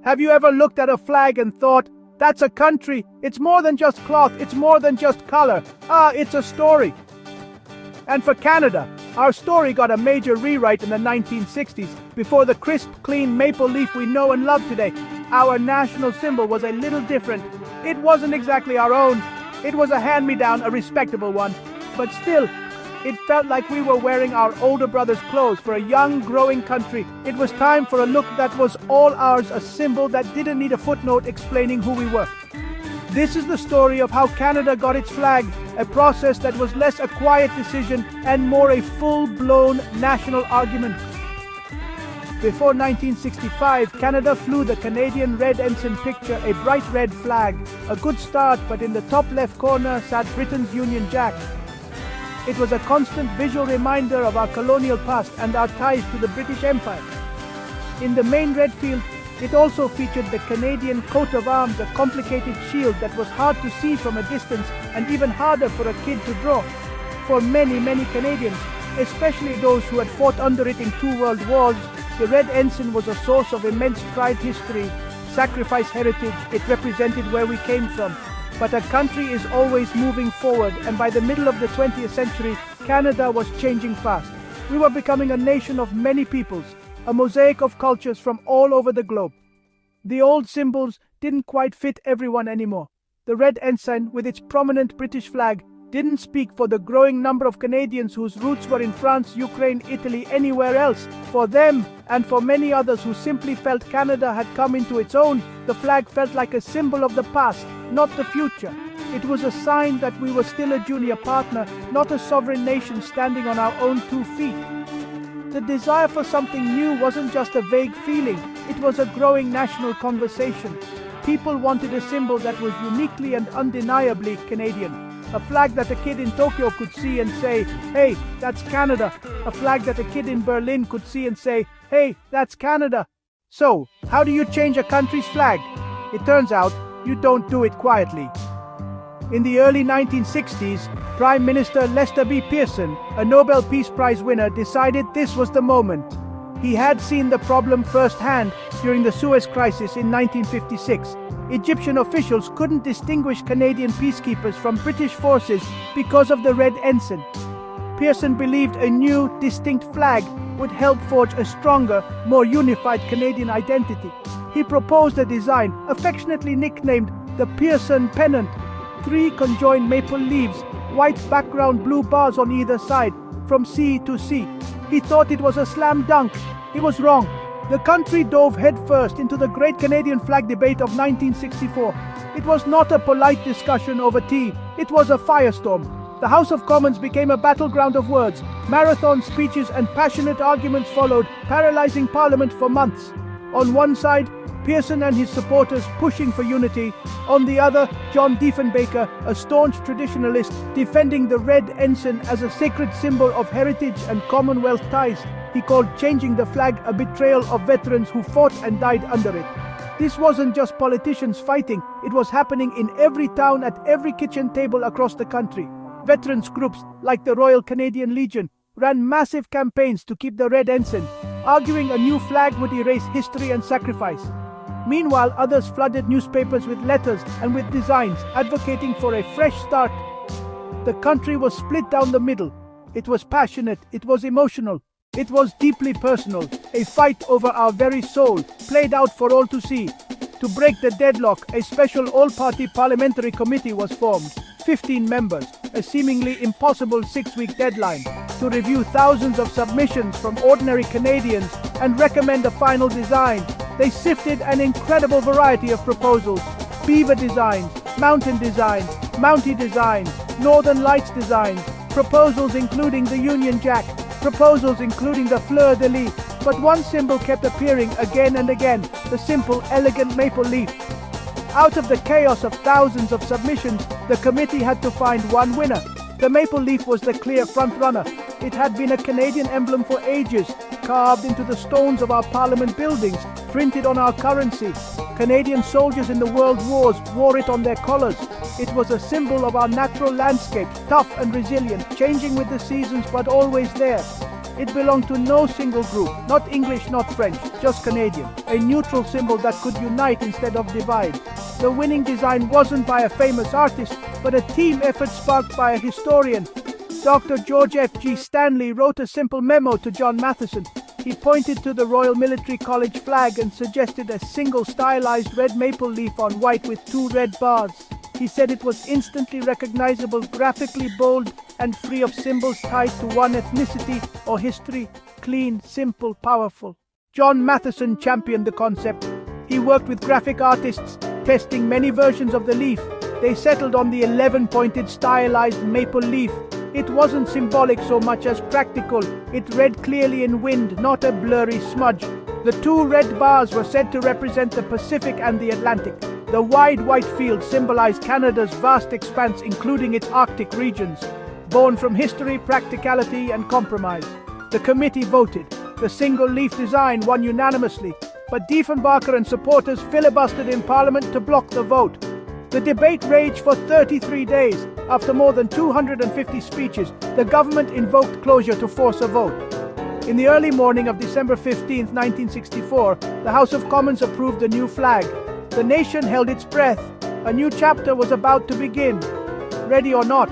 Have you ever looked at a flag and thought, that's a country, it's more than just cloth, it's more than just color, it's a story? And for Canada, our story got a major rewrite in the 1960s. Before the crisp, clean maple leaf we know and love today, our national symbol was a little different. It wasn't exactly our own. It was a hand-me-down, a respectable one. But still, it felt like we were wearing our older brother's clothes for a young, growing country. It was time for a look that was all ours, a symbol that didn't need a footnote explaining who we were. This is the story of how Canada got its flag, a process that was less a quiet decision and more a full-blown national argument. Before 1965, Canada flew the Canadian Red Ensign picture, a bright red flag. A good start, but in the top left corner sat Britain's Union Jack. It was a constant visual reminder of our colonial past and our ties to the British Empire. In the main red field, it also featured the Canadian coat of arms, a complicated shield that was hard to see from a distance and even harder for a kid to draw. For many, many Canadians, especially those who had fought under it in 2 world wars, the Red Ensign was a source of immense pride, history, sacrifice, heritage. It represented where we came from. But a country is always moving forward, and by the middle of the 20th century, Canada was changing fast. We were becoming a nation of many peoples, a mosaic of cultures from all over the globe. The old symbols didn't quite fit everyone anymore. The Red Ensign, with its prominent British flag, didn't speak for the growing number of Canadians whose roots were in France, Ukraine, Italy, anywhere else. For them, and for many others who simply felt Canada had come into its own, the flag felt like a symbol of the past, not the future. It was a sign that we were still a junior partner, not a sovereign nation standing on our own 2 feet. The desire for something new wasn't just a vague feeling, it was a growing national conversation. People wanted a symbol that was uniquely and undeniably Canadian. A flag that a kid in Tokyo could see and say, hey, that's Canada. A flag that a kid in Berlin could see and say, hey, that's Canada. So, how do you change a country's flag? It turns out, you don't do it quietly. In the early 1960s, Prime Minister Lester B. Pearson, a Nobel Peace Prize winner, decided this was the moment. He had seen the problem firsthand during the Suez Crisis in 1956. Egyptian officials couldn't distinguish Canadian peacekeepers from British forces because of the Red Ensign. Pearson believed a new, distinct flag would help forge a stronger, more unified Canadian identity. He proposed a design affectionately nicknamed the Pearson Pennant. 3 conjoined maple leaves, white background, blue bars on either side, from sea to sea. He thought it was a slam dunk. He was wrong. The country dove headfirst into the Great Canadian Flag debate of 1964. It was not a polite discussion over tea. It was a firestorm. The House of Commons became a battleground of words. Marathon speeches and passionate arguments followed, paralyzing Parliament for months. On one side, Pearson and his supporters pushing for unity. On the other, John Diefenbaker, a staunch traditionalist, defending the Red Ensign as a sacred symbol of heritage and Commonwealth ties. He called changing the flag a betrayal of veterans who fought and died under it. This wasn't just politicians fighting, it was happening in every town, at every kitchen table across the country. Veterans groups like the Royal Canadian Legion ran massive campaigns to keep the Red Ensign, arguing a new flag would erase history and sacrifice. Meanwhile, others flooded newspapers with letters and with designs, advocating for a fresh start. The country was split down the middle. It was passionate, it was emotional, it was deeply personal, a fight over our very soul, played out for all to see. To break the deadlock, a special all-party parliamentary committee was formed, 15 members, a seemingly impossible 6-week deadline, to review thousands of submissions from ordinary Canadians and recommend a final design. They sifted an incredible variety of proposals: beaver designs, mountain designs, Mountie designs, Northern Lights designs, proposals including the Union Jack, proposals including the fleur-de-lis, but one symbol kept appearing again and again: the simple, elegant maple leaf. Out of the chaos of thousands of submissions, the committee had to find one winner. The maple leaf was the clear front-runner. It had been a Canadian emblem for ages, carved into the stones of our Parliament buildings, printed on our currency. Canadian soldiers in the World Wars wore it on their collars. It was a symbol of our natural landscape, tough and resilient, changing with the seasons but always there. It belonged to no single group, not English, not French, just Canadian. A neutral symbol that could unite instead of divide. The winning design wasn't by a famous artist, but a team effort sparked by a historian. Dr. George F.G. Stanley wrote a simple memo to John Matheson. He pointed to the Royal Military College flag and suggested a single stylized red maple leaf on white with 2 red bars. He said it was instantly recognizable, graphically bold, and free of symbols tied to one ethnicity or history. Clean, simple, powerful. John Matheson championed the concept. He worked with graphic artists, testing many versions of the leaf. They settled on the 11-pointed stylized maple leaf. It wasn't symbolic so much as practical. It read clearly in wind, not a blurry smudge. The 2 red bars were said to represent the Pacific and the Atlantic. The wide white field symbolized Canada's vast expanse, including its Arctic regions. Born from history, practicality, and compromise. The committee voted. The single-leaf design won unanimously, but Diefenbacher and supporters filibustered in Parliament to block the vote. The debate raged for 33 days. After more than 250 speeches, the government invoked closure to force a vote. In the early morning of December 15, 1964, the House of Commons approved the new flag. The nation held its breath. A new chapter was about to begin. Ready or not?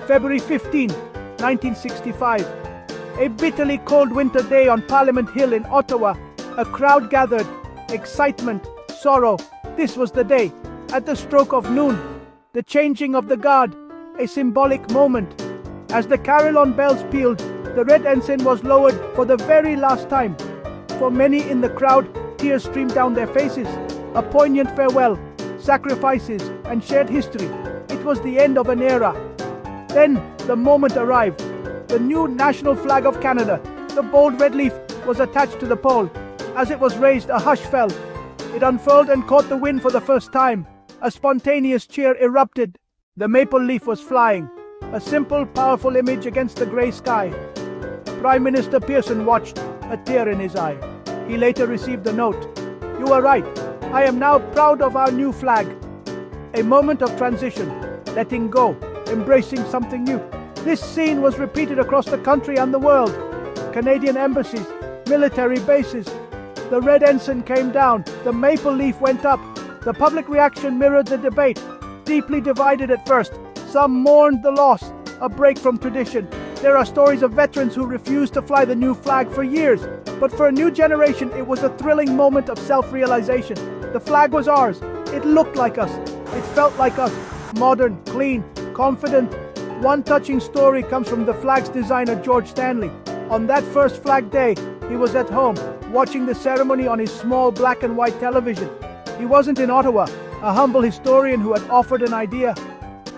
February 15, 1965. A bitterly cold winter day on Parliament Hill in Ottawa. A crowd gathered. Excitement, sorrow. This was the day. At the stroke of noon, the changing of the guard. A symbolic moment. As the carillon bells pealed, the red ensign was lowered for the very last time. For many in the crowd, tears streamed down their faces. A poignant farewell, sacrifices, and shared history. It was the end of an era. Then the moment arrived. The new national flag of Canada, the bold red leaf, was attached to the pole. As it was raised, a hush fell. It unfurled and caught the wind for the first time. A spontaneous cheer erupted. The maple leaf was flying. A simple, powerful image against the grey sky. Prime Minister Pearson watched, a tear in his eye. He later received the note. "You were right. I am now proud of our new flag." A moment of transition, letting go, embracing something new. This scene was repeated across the country and the world. Canadian embassies, military bases. The red ensign came down, the maple leaf went up. The public reaction mirrored the debate. Deeply divided at first, some mourned the loss, a break from tradition. There are stories of veterans who refused to fly the new flag for years. But for a new generation, it was a thrilling moment of self-realization. The flag was ours. It looked like us. It felt like us. Modern, clean, confident. One touching story comes from the flag's designer, George Stanley. On that first Flag Day, he was at home, watching the ceremony on his small black and white television. He wasn't in Ottawa, a humble historian who had offered an idea.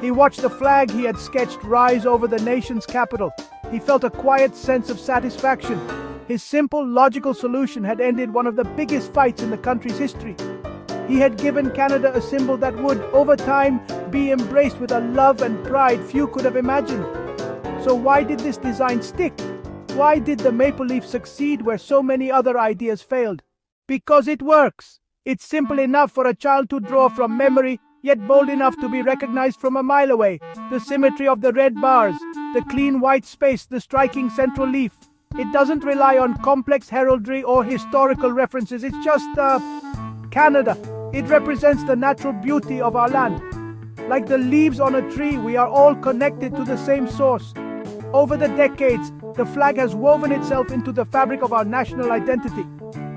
He watched the flag he had sketched rise over the nation's capital. He felt a quiet sense of satisfaction. His simple, logical solution had ended one of the biggest fights in the country's history. He had given Canada a symbol that would, over time, be embraced with a love and pride few could have imagined. So why did this design stick? Why did the maple leaf succeed where so many other ideas failed? Because it works. It's simple enough for a child to draw from memory, yet bold enough to be recognized from a mile away. The symmetry of the red bars, the clean white space, the striking central leaf. It doesn't rely on complex heraldry or historical references. It's just, Canada. It represents the natural beauty of our land. Like the leaves on a tree, we are all connected to the same source. Over the decades, the flag has woven itself into the fabric of our national identity.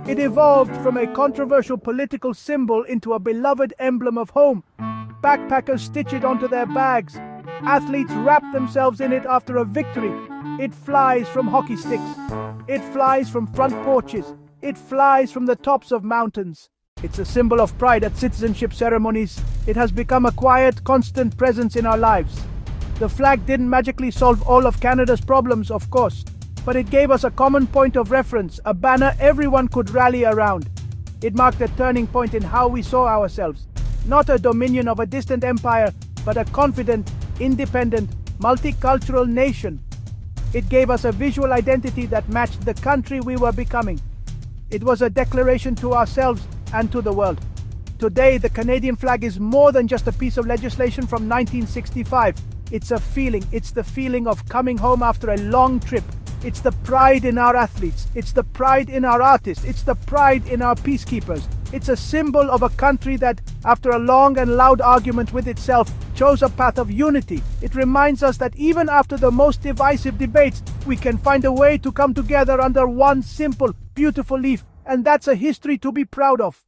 It evolved from a controversial political symbol into a beloved emblem of home. Backpackers stitch it onto their bags. Athletes wrap themselves in it after a victory. It flies from hockey sticks. It flies from front porches. It flies from the tops of mountains. It's a symbol of pride at citizenship ceremonies. It has become a quiet, constant presence in our lives. The flag didn't magically solve all of Canada's problems, of course, but it gave us a common point of reference, a banner everyone could rally around. It marked a turning point in how we saw ourselves. Not a dominion of a distant empire, but a confident, independent, multicultural nation. It gave us a visual identity that matched the country we were becoming. It was a declaration to ourselves and to the world. Today, the Canadian flag is more than just a piece of legislation from 1965. It's a feeling. It's the feeling of coming home after a long trip, It's the pride in our athletes. It's the pride in our artists. It's the pride in our peacekeepers. It's a symbol of a country that, after a long and loud argument with itself, chose a path of unity. It reminds us that even after the most divisive debates, we can find a way to come together under one simple, beautiful leaf, and that's a history to be proud of.